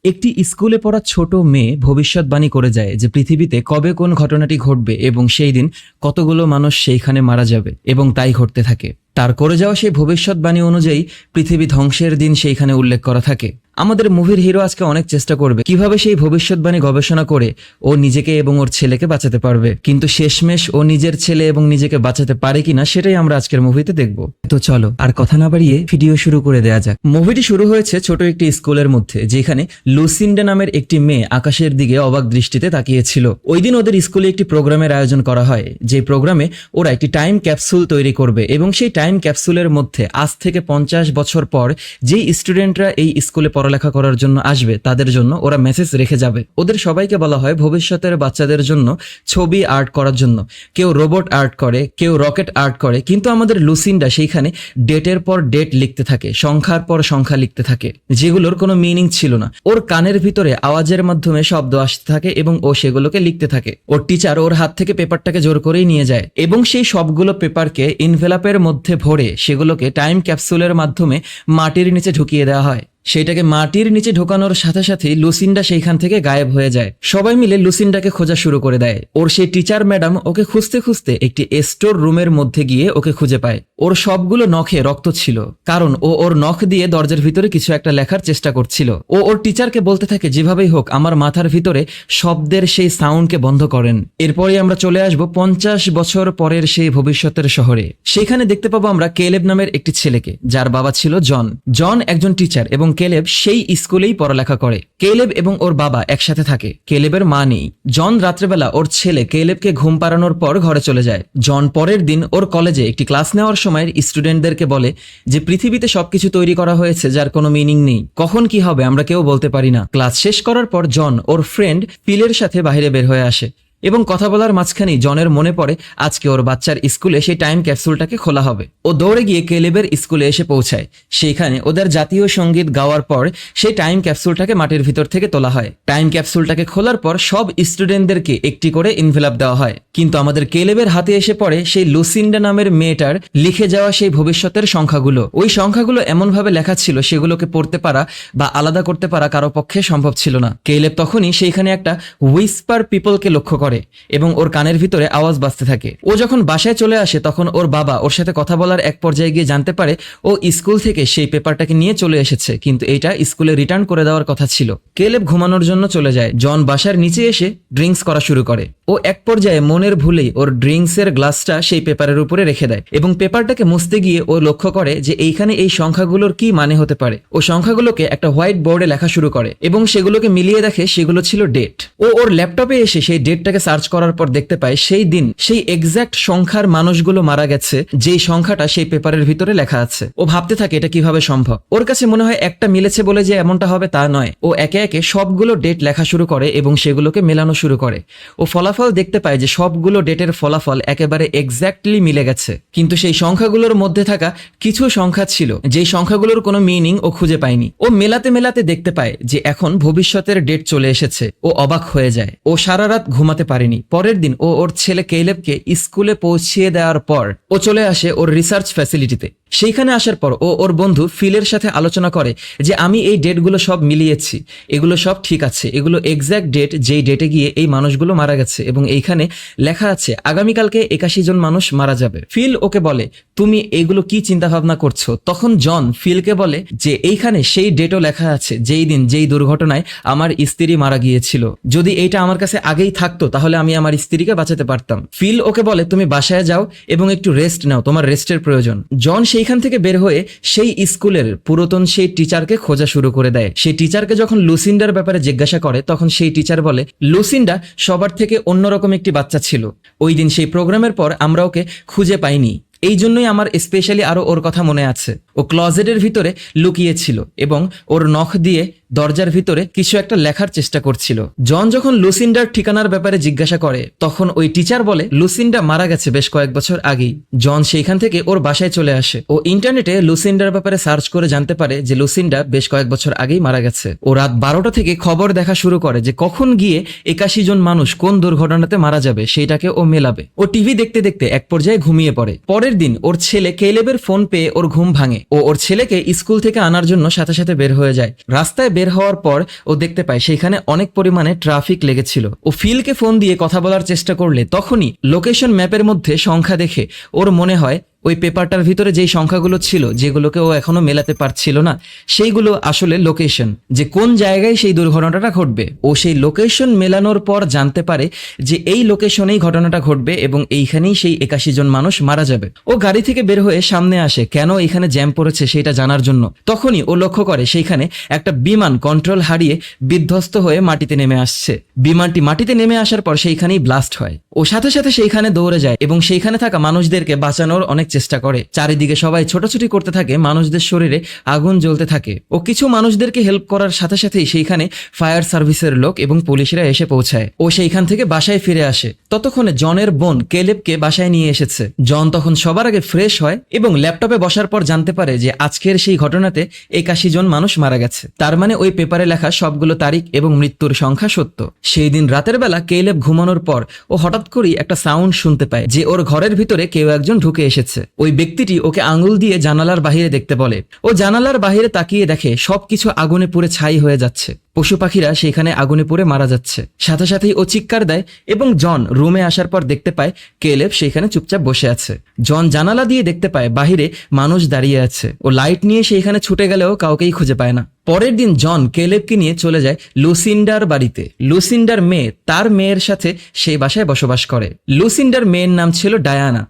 একটি স্কুলে পড়া ছোট মেয়ে ভবিষ্যৎবাণী করে যায় যে পৃথিবীতে কবে কোন ঘটনাটি ঘটবে এবং সেই দিন কতগুলো মানুষ সেইখানে মারা যাবে, এবং তাই ঘটতে থাকে। তার করে যাওয়া সেই ভবিষ্যৎবাণী অনুযায়ী পৃথিবী ধ্বংসের দিন সেইখানে উল্লেখ করা থাকে। আমাদের মুভির হিরো আজকে অনেক চেষ্টা করবে কিভাবে সেই ভবিষ্যৎবাণী গবেষণা করে ও নিজেকে এবং ওর ছেলেকে বাঁচাতে পারবে, কিন্তু শেষমেশ ও নিজের ছেলে এবং নিজেকে বাঁচাতে পারে কিনা সেটাই আমরা আজকের মুভিতে দেখব। তো চলো আর কথা না বাড়িয়ে ভিডিও শুরু করে দেয়া যাক। মুভিটি শুরু হয়েছে ছোট একটি স্কুলের মধ্যে, যেখানে লুসিন্ডা নামের একটি মেয়ে আকাশের দিকে অবাক দৃষ্টিতে তাকিয়েছিল। ওই দিন ওদের স্কুলে একটি প্রোগ্রামের আয়োজন করা হয়, যে প্রোগ্রামে ওরা একটি টাইম ক্যাপসুল তৈরি করবে এবং সেই টাইম ক্যাপসুলের মধ্যে আজ থেকে 50 বছর পর যেই স্টুডেন্টরা এই স্কুলে পড়ালেখা করার জন্য আসবে তাদের জন্য ওরা মেসেজ রেখে যাবে। ওদের সবাইকে বলা হয় ভবিষ্যতের বাচ্চাদের জন্য ছবি আর্ট করার জন্য। কেউ রোবট আর্ট করে, কেউ রকেট আর্ট করে, কিন্তু আমাদের লুসিন্ডা সেইখানে ডেটের পর ডেট লিখতে থাকে, সংখ্যার পর সংখ্যা লিখতে থাকে, যেগুলোর কোনো মিনিং ছিল না। ওর কানের ভিতরে আওয়াজের মাধ্যমে শব্দ আসতে থাকে এবং ও সেগুলোকে লিখতে থাকে। ওর টিচার ওর হাত থেকে পেপারটাকে জোর করেই নিয়ে যায় এবং সেই সবগুলো পেপারকে ইনভেলপের মধ্যে ভরে সেগুলোকে টাইম ক্যাপসুলের মাধ্যমে মাটির নিচে ঢুকিয়ে দেওয়া হয়। সেটাকে মাটির নিচে ঢোকানোর সাথে সাথে লুসিন্ডা সেইখান থেকে গায়েব হয়ে যায়। সবাই মিলে লুসিন্ডাকে খোঁজা শুরু করে দেয়। ওর সেই টিচার ম্যাডাম ওকে খুঁজতে খুঁজতে একটি স্টোর রুমের মধ্যে গিয়ে ওকে খুঁজে পায়। ওর সবগুলো নখে রক্ত ছিল, কারণ ও ওর নখ দিয়ে দরজার ভিতরে কিছু একটা লেখার চেষ্টা করছিল। ও ওর টিচারকে বলতে থাকে যেভাবেই হোক আমার মাথার ভিতরে শব্দের সেই সাউন্ডকে বন্ধ করেন। এরপরই আমরা চলে আসব 50 বছর পরের সেই ভবিষ্যতের শহরে। সেখানে দেখতে পাবো আমরা কেলেব নামের একটি ছেলেকে, যার বাবা ছিল জন। জন একজন টিচার এবং কেলেব সেই স্কুলেই পড়ালেখা করে। কেলেব এবং ওর বাবা একসাথে থাকে, কেলেবের মা নেই। জন রাত্রেবেলা ওর ছেলে কেলেবকে ঘুম পাড়ানোর পর ঘরে চলে যায়। জন পরের দিন ওর কলেজে একটি ক্লাস নেওয়ার সময় স্টুডেন্টদেরকে বলে যে পৃথিবীতে সবকিছু তৈরি করা হয়েছে যার কোনো মিনিং নেই, কখন কি হবে আমরা কেউ বলতে পারি না। ক্লাস শেষ করার পর জন ওর ফ্রেন্ড ফিলের সাথে বাইরে বের হয়ে আসে এবং কথা বলার মাঝখানেই জনের মনে পড়ে আজকে ওর বাচ্চার স্কুলে সেই টাইম ক্যাপসুলটাকে খোলা হবে। ও দৌড়ে গিয়ে কেলেবের স্কুলে এসে পৌঁছায়। সেইখানে ওদের জাতীয় সঙ্গীত গাওয়ার পর সেই টাইম ক্যাপসুলটাকে মাটির ভিতর থেকে তোলা হয়। টাইম ক্যাপসুলটাকে খোলার পর সব স্টুডেন্টদেরকে একটি করে ইনভেলপ দেওয়া হয়, কিন্তু আমাদের কেলেবের হাতে এসে পড়ে সেই লুসিন্ডা নামের মেয়েটার লিখে যাওয়া সেই ভবিষ্যতের সংখ্যাগুলো। ওই সংখ্যাগুলো এমনভাবে লেখা ছিল সেগুলোকে পড়তে পারা বা আলাদা করতে পারা কারো পক্ষে সম্ভব ছিল না। কেলেব তখনই সেইখানে একটা হুইসপার পিপলকে লক্ষ্য করে এবং ওর কানের ভিতরে আওয়াজ বাজতে থাকে। ও যখন বাসায় চলে আসে তখন ওর বাবা ওর সাথে কথা বলার এক পর্যায়ে গিয়ে জানতে পারে ও স্কুল থেকে সেই পেপারটাকে নিয়ে চলে এসেছে, কিন্তু এইটা স্কুলে রিটার্ন করে দেওয়ার কথা ছিল। কেলেব ঘুমানোর জন্য চলে যায়। জন বাসার নিচে এসে ড্রিঙ্কস করা শুরু করে। ও এক পর্যায়ে মনের ভুলেই ওর ড্রিঙ্কসের গ্লাসটা সেই পেপারের উপরে রেখে দেয় এবং পেপারটাকে মুছতে গিয়ে ও লক্ষ্য করে যে এইখানে এই সংখ্যাগুলোর কি মানে হতে পারে। ও সংখ্যাগুলোকে একটা হোয়াইট বোর্ডে লেখা শুরু করে এবং সেগুলোকে মিলিয়ে দেখে সেগুলো ছিল ডেট। ও ওর ল্যাপটপে এসে সেই ডেটটাকে সার্চ করার পর দেখতে পায় সেই দিন সেই এক্সাক্ট সংখ্যার মানুষগুলো মারা গেছে যেই সংখ্যাটা সেই পেপারের ভিতরে লেখা আছে। ও ভাবতে থাকে এটা কিভাবে সম্ভব। ওর কাছে মনে হয় একটা মিলেছে বলে যে এমনটা হবে তা নয়। ও একে একে সবগুলো ডেট লেখা শুরু করে এবং সেগুলোকে মেলানো শুরু করে। ও ফলাফল দেখতে পায় যে সবগুলো ডেটের ফলাফল একেবারে এক্স্যাক্টলি মিলে গেছে, কিন্তু সেই সংখ্যাগুলোর মধ্যে থাকা কিছু সংখ্যা ছিল যেই সংখ্যাগুলোর কোনো মিনিং ও খুঁজে পায়নি। ও মেলাতে মেলাতে দেখতে পায় যে এখন ভবিষ্যতের ডেট চলে এসেছে। ও অবাক হয়ে যায়। ও সারা রাত ঘুমাতে পারেনি। পরের দিন ও ওর ছেলে কেলেবকে স্কুলে পৌঁছিয়ে দেওয়ার পর ও চলে আসে ওর রিসার্চ ফ্যাসিলিটিতে। সেইখানে আসার পর ও ওর বন্ধু ফিলের সাথে আলোচনা করে যে আমি এই ডেটগুলো সব মিলিয়েছি, এগুলো সব ঠিক আছে, এগুলো এক্স্যাক্ট ডেট যেই ডেটে গিয়ে এই মানুষগুলো মারা গেছে এবং এইখানে লেখা আছে আগামীকালকে 81 জন মানুষ মারা যাবে। ফিল ওকে বলে তুমি এগুলো কি চিন্তা ভাবনা করছো? তখন জন ফিলকে বলে যে এইখানে সেই ডেটও লেখা আছে যেই দিন যেই দুর্ঘটনায় আমার স্ত্রী মারা গিয়েছিল। যদি এইটা আমার কাছে আগেই থাকতো তাহলে আমি আমার স্ত্রীকে বাঁচাতে পারতাম। ফিল ওকে বলে তুমি বাসায় যাও এবং একটু রেস্ট নাও, তোমার রেস্টের প্রয়োজন। জন সেইখান থেকে বের হয়ে সেই স্কুলের পুরাতন সেই টিচারকে খোঁজা শুরু করে দেয়। সেই টিচারকে যখন লুসিন্ডার ব্যাপারে জিজ্ঞাসা করে তখন সেই টিচার বলে লুসিন্ডা সবার থেকে অন্যরকম একটি বাচ্চা ছিল। ওই দিন সেই প্রোগ্রামের পর আমরা ওকে খুঁজে পাইনি, এই জন্যই আমার স্পেশালি আরো ওর কথা মনে আছে। ও ক্লজেটের ভিতরে লুকিয়েছিল এবং ওর নখ দিয়ে দরজার ভিতরে কিছু একটা লেখার চেষ্টা করছিল। জন যখন লুসিন্ডার ঠিকানার ব্যাপারে জিজ্ঞাসা করে তখন ওই টিচার বলে লুসিন্ডা মারা গেছে বেশ কয়েক বছর আগেই। জন সেইখান থেকে ওর বাসায় চলে আসে। ও ইন্টারনেটে লুসিন্ডার ব্যাপারে সার্চ করে জানতে পারে যে লুসিন্ডা বেশ কয়েক বছর আগেই মারা গেছে। ও রাত 12টা থেকে খবর দেখা শুরু করে যে কখন গিয়ে 81 জন মানুষ কোন দুর্ঘটনাতে মারা যাবে সেইটাকে ও মেলাবে। ও টিভি দেখতে দেখতে এক পর্যায়ে ঘুমিয়ে পড়ে। পরের দিন ওর ছেলে কেলেবের ফোন পেয়ে ওর ঘুম ভাঙে। ও ওর ছেলেকে স্কুল থেকে আনার জন্য সাথে সাথে বের হয়ে যায়। রাস্তায় বের হওয়ার পর ও দেখতে পায় সেইখানে অনেক পরিমাণে ট্রাফিক লেগেছিল। ও ফিলকে ফোন দিয়ে কথা বলার চেষ্টা করলে তখনই লোকেশন ম্যাপের মধ্যে সংখ্যা দেখে ওর মনে হয় ওই পেপারটার ভিতরে যেই সংখ্যাগুলো ছিল, যেগুলোকে ও এখনো মেলাতে পারছিল না, সেইগুলো আসলে লোকেশন, যে কোন জায়গায় সেই দুর্ঘটনাটা ঘটবে। ও সেই লোকেশন মেলানোর পর জানতে পারে যে এই লোকেশনেই ঘটনাটা ঘটবে এবং এইখানেই সেই 81 জন মানুষ মারা যাবে। ও গাড়ি থেকে বের হয়ে সামনে আসে কেন এখানে জ্যাম পড়েছে সেটা জানার জন্য। তখনই ও লক্ষ্য করে সেইখানে একটা বিমান কন্ট্রোল হারিয়ে বিধ্বস্ত হয়ে মাটিতে নেমে আসছে। বিমানটি মাটিতে নেমে আসার পর সেইখানেই ব্লাস্ট হয়। ও সাথে সাথে সেইখানে দৌড়ে যায় এবং সেইখানে থাকা মানুষদেরকে বাঁচানোর অনেক চেষ্টা করে। চারিদিকে সবাই ছোটাছুটি করতে থাকে, মানুষদের শরীরে আগুন জ্বলতে থাকে। ও কিছু মানুষদেরকে হেল্প করার সাথে সাথেই সেইখানে ফায়ার সার্ভিসের লোক এবং পুলিশরা এসে পৌঁছায়। ও সেইখান থেকে বাসায় ফিরে আসে। ততক্ষণে জনের বোন কেলেবকে বাসায় নিয়ে এসেছে। জন তখন সবার আগে ফ্রেশ হয় এবং ল্যাপটপে বসার পর জানতে পারে যে আজকের সেই ঘটনাতে 81 জন মানুষ মারা গেছে। তার মানে ওই পেপারে লেখা সবগুলো তারিখ এবং মৃত্যুর সংখ্যা সত্য। সেই দিন রাতের বেলা কেলেব ঘুমানোর পর ও হঠাৎ করেই একটা সাউন্ড শুনতে পায় যে ওর ঘরের ভিতরে কেউ একজন ঢুকে এসেছে। ওই ব্যক্তিটি ওকে আঙুল দিয়ে জানালার বাহিরে দেখতে বলে। ও জানালার বাহিরে তাকিয়ে দেখে সবকিছু আগুনে পুড়ে ছাই হয়ে যাচ্ছে। পশু পাখিরা সেখানে আগুনে পুড়ে মারা যাচ্ছে। সাথে সাথেই ও চিৎকার দেয় এবং জন রুমে আসার পর দেখতে পায় কেলেব সেখানে চুপচাপ বসে আছে। জন জানালা দিয়ে দেখতে পায় বাহিরে মানুষ দাঁড়িয়ে আছে। ও লাইট নিয়ে সেইখানে ছুটে গেলেও কাউকেই খুঁজে পায় না। পরের দিন জন কেলেবকে নিয়ে চলে যায় লুসিন্ডার বাড়িতে। লুসিন্ডার মেয়ে তার মেয়ের সাথে সেই বাসায় বসবাস করে। লুসিন্ডার মেয়ের নাম ছিল ডায়ানা।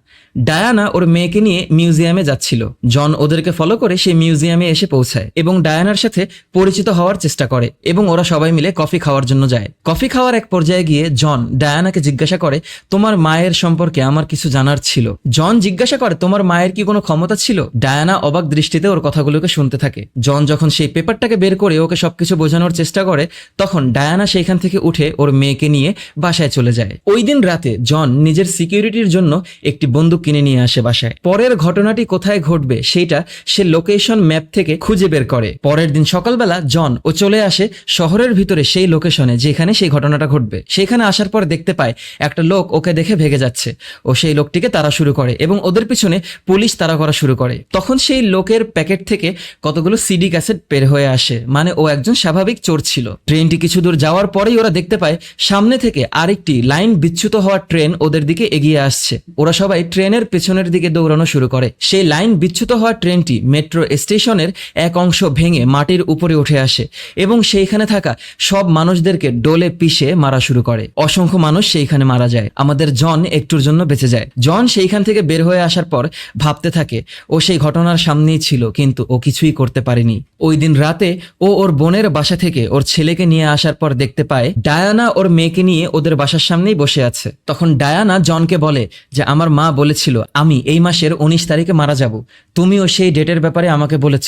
ডায়ানা ওর মেয়েকে নিয়ে মিউজিয়ামে যাচ্ছিল। জন ওদেরকে ফলো করে সেই মিউজিয়ামে এসে পৌঁছায় এবং ডায়ানার সাথে পরিচিত হওয়ার চেষ্টা করে এবং ওরা সবাই মিলে কফি খাওয়ার জন্য যায়। কফি খাওয়ার এক পর্যায়ে গিয়ে জন ডায়ানাকে জিজ্ঞাসা করে, তোমার মায়ের সম্পর্কে আমার কিছু জানার ছিল। জন জিজ্ঞাসা করে, তোমার মায়ের কি কোনো ক্ষমতা ছিল? ডায়ানা অবাক দৃষ্টিতে ওর কথাগুলোকে শুনতে থাকে। জন যখন সেই পেপারটাকে বের করে ওকে সবকিছু বোঝানোর চেষ্টা করে তখন ডায়ানা সেইখান থেকে উঠে ওর মেয়েকে নিয়ে বাসায় চলে যায়। ওই দিন রাতে জন নিজের সিকিউরিটির জন্য একটি বন্দুক কিনে নিয়ে আসে বাসায়। পরের ঘটনাটি কোথায় ঘটবে সেটা সে লোকেশন ম্যাপ থেকে খুঁজে বের করে। পরের দিন সকালবেলা জন ও চলে আসে শহরের ভিতরে সেই লোকেশনে যেখানে সেই ঘটনাটা ঘটবে। সেখানে আসার পর দেখতে পায় একটা লোক ওকে দেখে ভেগে যাচ্ছে। ও সেই লোকটিকে তাড়া শুরু করে এবং ওদের পিছনে পুলিশ তাড়া করা শুরু করে। তখন সেই লোকের প্যাকেট থেকে কতগুলো সিডি ক্যাসেট বের হয়ে আসে, মানে ও একজন স্বাভাবিক চোর ছিল। ট্রেনটি কিছু দূর যাওয়ার পরেই ওরা দেখতে পায় সামনে থেকে আরেকটি লাইন বিচ্যুত হওয়া ট্রেন ওদের দিকে এগিয়ে আসছে। ওরা সবাই ট্রেনের পেছনের দিকে দৌড়ানো শুরু করে। সেই লাইন বিচ্যুত হওয়া ট্রেনটি মেট্রো স্টেশনের এক অংশ ভেঙে মাটির উপরে উঠে আসে এবং সেইখানে থাকা সব মানুষদেরকে ডোলে পিষে মারা শুরু করে। অসংখ্য মানুষ সেইখানে মারা যায়। আমাদের জন একটুর জন্য বেঁচে যায়। জন সেইখান থেকে বের হয়ে আসার পর ভাবতে থাকে ও সেই ঘটনার সামনেই ছিল, কিন্তু ও কিছুই করতে পারেনি। ওই দিন রাতে ও ওর বোনের বাসা থেকে ওর ছেলেকে নিয়ে আসার পর দেখতে পায় ডায়ানা ওর মেয়েকে নিয়ে ওদের বাসার সামনেই বসে আছে। তখন ডায়ানা জনকে বলে যে আমার মা বলেছিল আমি এই মাসের 19 তারিখে মারা যাব। তুমিও সেই ডেটের ব্যাপারে আমাকে বলেছ।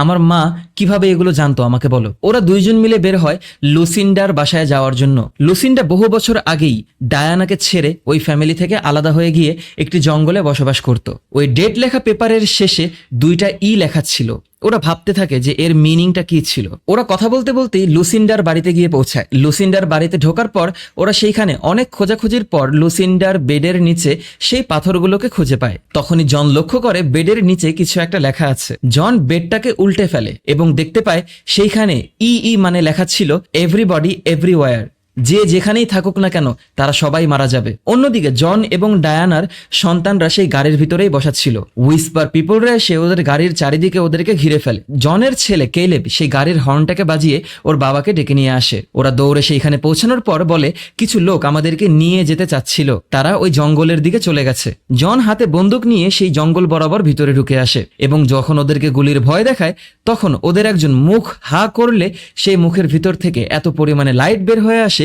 আমার মা কিভাবে এগুলো জানতো আমাকে বলো। ওরা দুইজন মিলে বের হয় লুসিন্ডার বাসায় যাওয়ার জন্য। লুসিন্ডা বহু বছর আগেই ডায়ানাকে ছেড়ে ওই ফ্যামিলি থেকে আলাদা হয়ে গিয়ে একটি জঙ্গলে বসবাস করত। ওই ডেট লেখা পেপারের শেষে 2টা ই লেখা ছিল। ওরা ভাবতে থাকে যে এর মিনিংটা কি ছিল। ওরা কথা বলতে বলতেই লুসিন্ডার বাড়িতে গিয়ে পৌঁছায়। লুসিন্ডার বাড়িতে ঢোকার পর ওরা সেইখানে অনেক খোঁজাখুঁজির পর লুসিন্ডার বেডের নিচে সেই পাথরগুলোকে খুঁজে পায়। তখনই জন লক্ষ্য করে বেডের নিচে কিছু একটা লেখা আছে। জন বেডটাকে উল্টে ফেলে এবং দেখতে পায় সেইখানে ই মানে লেখা ছিল এভরিবডি এভরিওয়্যার, যে যেখানেই থাকুক না কেন তারা সবাই মারা যাবে। অন্যদিকে জন এবং ডায়ানার সন্তানরা সেই গাড়ির ভিতরেই বসা ছিল। উইসপার পিপলরা এসে ওদের গাড়ির চারিদিকে ওদেরকে ঘিরে ফেলে। জনের ছেলে কেলেব সেই গাড়ির হর্নটাকে বাজিয়ে ওর বাবাকে ডেকে নিয়ে আসে। ওরা দৌড়ে সেইখানে পৌঁছানোর পর বলে কিছু লোক আমাদেরকে নিয়ে যেতে চাচ্ছিল, তারা ওই জঙ্গলের দিকে চলে গেছে। জন হাতে বন্দুক নিয়ে সেই জঙ্গল বরাবর ভিতরে ঢুকে আসে এবং যখন ওদেরকে গুলির ভয় দেখায় তখন ওদের একজন মুখ হা করলে সেই মুখের ভিতর থেকে এত পরিমাণে লাইট বের হয়ে আসে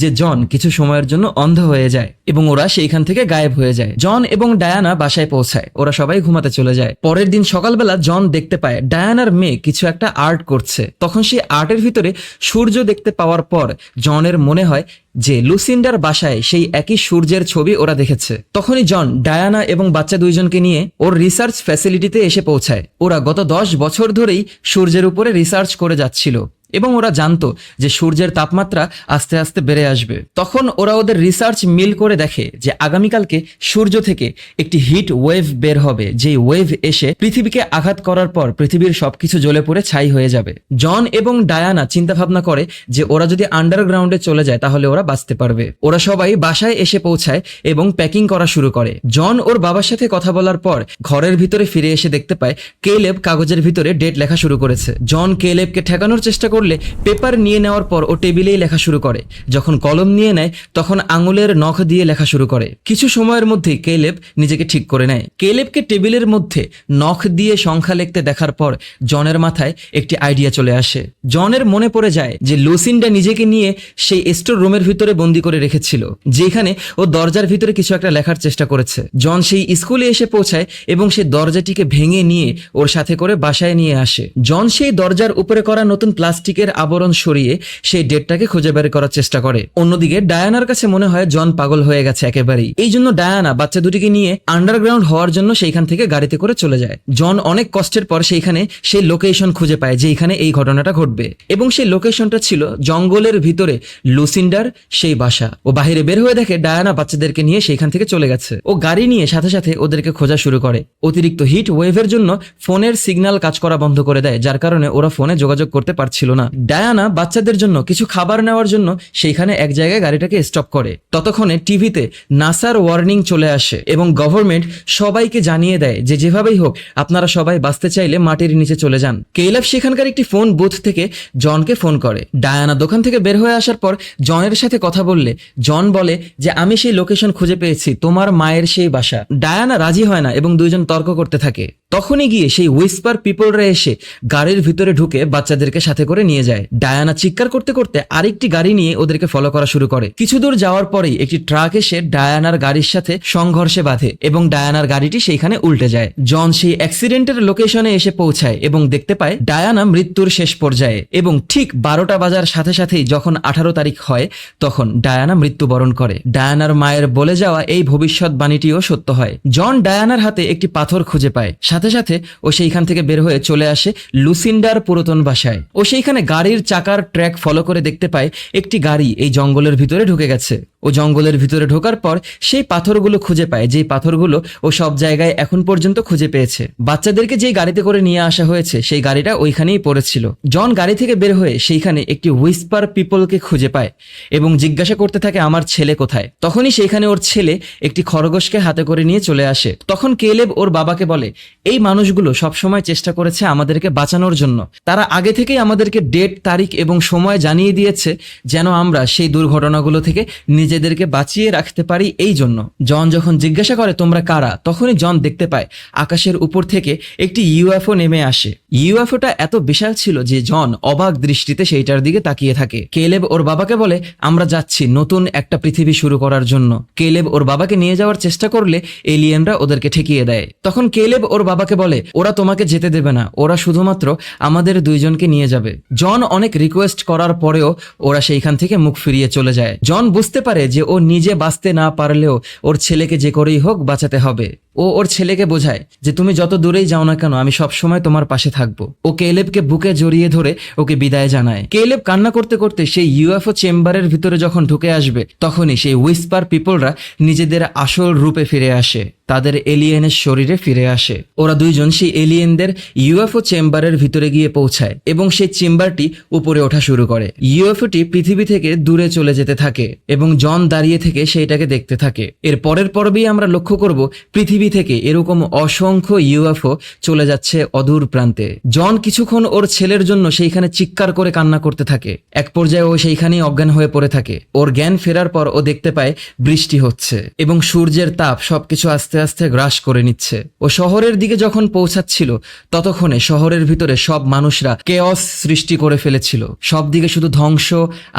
যে জন কিছু সময়ের জন্য অন্ধ হয়ে যায় এবং ওরা সেইখান থেকে গায়েব হয়ে যায়। জন এবং ডায়ানা বাসায় পৌঁছায়। ওরা সবাই ঘুমাতে চলে যায়। পরের দিন সকালবেলা জন দেখতে পায় ডায়ানার মেয়ে কিছু একটা আর্ট করছে। তখন সেই আর্টের ভিতরে সূর্য দেখতে পাওয়ার পর জনের মনে হয় যে লুসিন্ডার বাসায় সেই একই সূর্যের ছবি ওরা দেখেছে। তখনই জন ডায়ানা এবং বাচ্চা দুইজনকে নিয়ে ওর রিসার্চ ফ্যাসিলিটিতে এসে পৌঁছায়। ওরা গত 10 বছর ধরেই সূর্যের উপরে রিসার্চ করে যাচ্ছিল এবং ওরা জানতো যে সূর্যের তাপমাত্রা আস্তে আস্তে বেড়ে আসবে। তখন ওরা ওদের রিসার্চ মিল করে দেখে যে আগামীকালকে সূর্য থেকে একটি হিট ওয়েভ বের হবে, যেই ওয়েভ এসে পৃথিবীকে আঘাত করার পর পৃথিবীর সবকিছু জ্বলে পড়ে ছাই হয়ে যাবে। জন এবং ডায়ানা চিন্তা ভাবনা করে যে ওরা যদি আন্ডারগ্রাউন্ডে চলে যায় তাহলে ওরা বাঁচতে পারবে। ওরা সবাই বাসায় এসে পৌঁছায় এবং প্যাকিং করা শুরু করে। জন ওর বাবার সাথে কথা বলার পর ঘরের ভিতরে ফিরে এসে দেখতে পায় কেলেব কাগজের ভিতরে ডেট লেখা শুরু করেছে। জন কেলেবকে ঠেকানোর চেষ্টা করলে পেপার নিয়ে নেওয়ার পর ও টেবিলেই লেখা শুরু করে। যখন কলম নিয়ে নেয় তখন আঙুলের নখ দিয়ে লেখা শুরু করে। কিছু সময়ের মধ্যেই কেলেব নিজেকে ঠিক করে নেয়। কেলেবকে টেবিলের মধ্যে নখ দিয়ে সংখ্যা লিখতে দেখার পর জনের মাথায় একটি আইডিয়া চলে আসে। জনের মনে পড়ে যায় যে লুসিন্ডা নিজেকে নিয়ে সেই স্টোর রুমের ভিতরে বন্দি করে রেখেছিল, যেখানে ও দরজার ভিতরে কিছু একটা লেখার চেষ্টা করেছে। জন সেই স্কুলে এসে পৌঁছায় এবং সেই দরজাটিকে ভেঙে নিয়ে ওর সাথে করে বাসায় নিয়ে আসে। জন সেই দরজার উপরে করা নতুন প্লাস্টিকের আবরণ সরিয়ে সেই ডেটটাকে খুঁজে বের করার চেষ্টা করে। অন্যদিকে ডায়ানার কাছে মনে হয় জন পাগল হয়ে গেছে একেবারেই। এই জন্য ডায়ানা বাচ্চা দুটিকে নিয়ে আন্ডারগ্রাউন্ড হওয়ার জন্য সেইখান থেকে গাড়িতে করে চলে যায়। জন অনেক কষ্টের পর সেইখানে সেই লোকেশন খুঁজে পায় যেখানে এই ঘটনাটা ঘটবে, এবং সেই লোকেশনটা ছিল জঙ্গলের ভিতরে লুসিন্ডার সেই বাসা। ও বাহিরে বের হয়ে দেখে ডায়ানা বাচ্চাদেরকে নিয়ে সেইখান থেকে চলে গেছে। ও গাড়ি নিয়ে সাথে সাথে ওদেরকে খোঁজা শুরু করে। অতিরিক্ত হিট ওয়েভের জন্য ফোনের সিগন্যাল কাজ করা বন্ধ করে দেয়, যার কারণে ওরা ফোনে যোগাযোগ করতে পারছিল না। ডায়ানা বাচ্চাদের জন্য কিছু খাবার নেওয়ার জন্য সেইখানে এক জায়গায় গাড়িটাকে স্টপ করে। ততক্ষণে টিভিতে নাসার ওয়ার্নিং চলে আসে এবং গভর্নমেন্ট সবাইকে জানিয়ে দেয় যে যেভাবেই হোক আপনারা সবাই বাঁচতে চাইলে মাটির নিচে চলে যান। কেইলাব সেখানকার একটি ফোন বুথ থেকে জনকে ফোন করে। ডায়ানা দোকান থেকে বের হয়ে আসার পর জনের সাথে কথা বললে জন বলে যে আমি সেই লোকেশন খুঁজে পেয়েছি, তোমার মায়ের সেই বাসা। ডায়ানা রাজি হয় না এবং দুইজন তর্ক করতে থাকে। তখনই গিয়ে সেই হুইসপার পিপলরা এসে গাড়ির ভিতরে ঢুকে বাচ্চাদেরকে সাথে করে নিয়ে যায়। ডায়ানা চিৎকার করতে করতে আরেকটি গাড়ি নিয়ে ওদেরকে ফলো করা শুরু করে। কিছু দূর যাওয়ার পরেই একটি ট্রাক এসে ডায়ানার গাড়ির সাথে সংঘর্ষে বাঁধে এবং ডায়ানার গাড়িটি সেইখানে উল্টে যায়। জন সেই অ্যাক্সিডেন্টের লোকেশনে এসে পৌঁছায় এবং দেখতে পায় ডায়ানা মৃত্যুর শেষ পর্যায়ে। এবং ঠিক 12টা বাজার সাথে সাথেই যখন 18 তারিখ হয় তখন ডায়ানা মৃত্যুবরণ করে। ডায়ানার মায়ের বলে যাওয়া এই ভবিষ্যৎবাণীটিও সত্য হয়। জন ডায়ানার হাতে একটি পাথর খুঁজে পায়। সাথে সাথে ও সেইখান থেকে বের হয়ে চলে আসে লুসিন্ডার পুরাতন বাসায়। ও সেইখানে গাড়ির চাকার ট্র্যাক ফলো করে দেখতে পায় একটি গাড়ি এই জঙ্গলের ভিতরে ঢুকে গেছে। ও জঙ্গলের ভিতরে ঢোকার পর সেই পাথরগুলো খুঁজে পায়, যেই পাথরগুলো ও সব জায়গায় এখন পর্যন্ত খুঁজে পেয়েছে। বাচ্চাদেরকে যেই গাড়িতে করে নিয়ে আসা হয়েছে সেই গাড়িটা ওইখানেই পড়েছিল। জন গাড়ি থেকে বের হয়ে সেইখানে একটি হুইসপার পিপলকে খুঁজে পায় এবং জিজ্ঞাসা করতে থাকে আমার ছেলে কোথায়। তখনই সেইখানে ওর ছেলে একটি খরগোশকে হাতে করে নিয়ে চলে আসে। তখন কেলেব ওর বাবাকে বলে এই মানুষগুলো সবসময় চেষ্টা করেছে আমাদেরকে বাঁচানোর জন্য। তারা আগে থেকেই আমাদেরকে ডেট, তারিখ এবং সময় জানিয়ে দিয়েছে যেন আমরা সেই দুর্ঘটনাগুলো থেকে নিজেদেরকে বাঁচিয়ে রাখতে পারি। এই জন্য জন যখন জিজ্ঞাসা করে তোমরা কারা, তখনই জন দেখতে পায় আকাশের উপর থেকে একটি ইউএফও নেমে আসে। ইউএফওটা এত বিশাল ছিল যে জন অবাক দৃষ্টিতে সেইটার দিকে তাকিয়ে থাকে। কেলেব ওর বাবাকে বলে আমরা যাচ্ছি নতুন একটা পৃথিবী শুরু করার জন্য। কেলেব ওর বাবাকে নিয়ে যাওয়ার চেষ্টা করলে এলিয়েনরা ওদেরকে ঠেকিয়ে দেয়। তখন কেলেব ওর বাবাকে বলে ওরা তোমাকে যেতে দেবে না, ওরা শুধুমাত্র আমাদের দুইজনকে নিয়ে যাবে। জন অনেক রিকোয়েস্ট করার পরেও ওরা সেইখান থেকে মুখ ফিরিয়ে চলে যায়। জন বুঝতে পারে যে ও নিজে বাঁচতে না পারলেও ওর ছেলেকে যে করেই হোক বাঁচাতে হবে। ও ওর ছেলেকে বোঝায় যে তুমি যত দূরেই যাও না কেন আমি সবসময় তোমার পাশে থাকবো। ও কেলেবকে বুকে জড়িয়ে ধরে ওকে বিদায় জানায়। কেলেব কান্না করতে করতে সেই ইউএফও চেম্বারের ভিতরে যখন ঢুকে আসবে তখনই সেই হুইসপার পিপলরা নিজেদের আসল রূপে ফিরে আসে, তাদের এলিয়েনের শরীরে ফিরে আসে। ওরা দুইজন সেই এলিয়েনদের ইউএফও চেম্বারের ভিতরে গিয়ে পৌঁছায় এবং সেই চেম্বারটি উপরে ওঠা শুরু করে। ইউএফওটি পৃথিবী থেকে দূরে চলে যেতে থাকে এবং জন দাঁড়িয়ে থেকে সেইটাকে দেখতে থাকে। এর পরের পর্বেই আমরা লক্ষ্য করব পৃথিবী থেকে এরকম অসংখ্য ইউএফও চলে যাচ্ছে অদূর প্রান্তে। জন কিছুক্ষণ ওর ছেলের জন্য সেইখানে চিৎকার করে কান্না করতে থাকে। এক পর্যায়ে ও সেইখানেই অজ্ঞান হয়ে পড়ে থাকে। ওর জ্ঞান ফেরার পর ও দেখতে পায় বৃষ্টি হচ্ছে এবং সূর্যের তাপ সবকিছু আস্তে আস্তে গ্রাস করে নিচ্ছে। ও শহরের দিকে যখন পৌঁছাচ্ছিল ততক্ষণে শহরের ভিতরে সব মানুষরা কেয়স সৃষ্টি করে ফেলেছিল। সব দিকে শুধু ধ্বংস,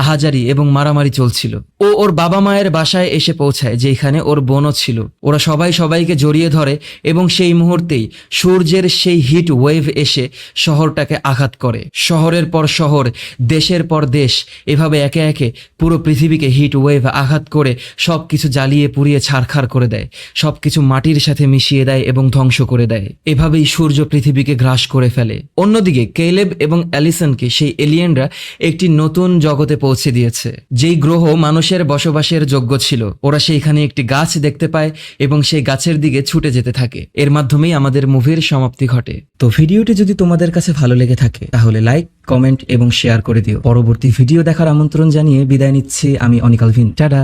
আহাজারি এবং মারামারি চলছিল। ও ওর বাবা মায়ের বাসায় এসে পৌঁছায় যেখানে ওর বোনও ছিল। ওরা সবাই সবাইকে জড়িয়ে ধরে এবং সেই মুহূর্তেই সূর্যের সেই হিট ওয়েভ এসে শহরটাকে আঘাত করে। শহরের পর শহর, দেশের পর দেশ, এভাবে একে একে পুরো পৃথিবীকে হিট ওয়েভ আঘাত করে সব কিছু জ্বালিয়ে পুড়িয়ে ছারখার করে দেয়, সব কিছু মাটির সাথে মিশিয়ে দেয় এবং ধ্বংস করে দেয়। এভাবেই সূর্য পৃথিবীকে গ্রাস করে ফেলে। অন্যদিকে কেলেব এবং অ্যালিসনকে সেই এলিয়েনরা একটি নতুন জগতে পৌঁছে দিয়েছে, যেই গ্রহ মানুষের বসবাসের যোগ্য ছিল। ওরা সেইখানে একটি গাছ দেখতে পায় এবং সেই গাছের দিকে ছুটে যেতে থাকে। এর মাধ্যমেই আমাদের মুভির সমাপ্তি ঘটে। তো ভিডিওটি যদি তোমাদের কাছে ভালো লেগে থাকে তাহলে লাইক, কমেন্ট এবং শেয়ার করে দিও। পরবর্তী ভিডিও দেখার আমন্ত্রণ জানিয়ে বিদায় নিচ্ছি আমি অনিক আলভিন। টাটা।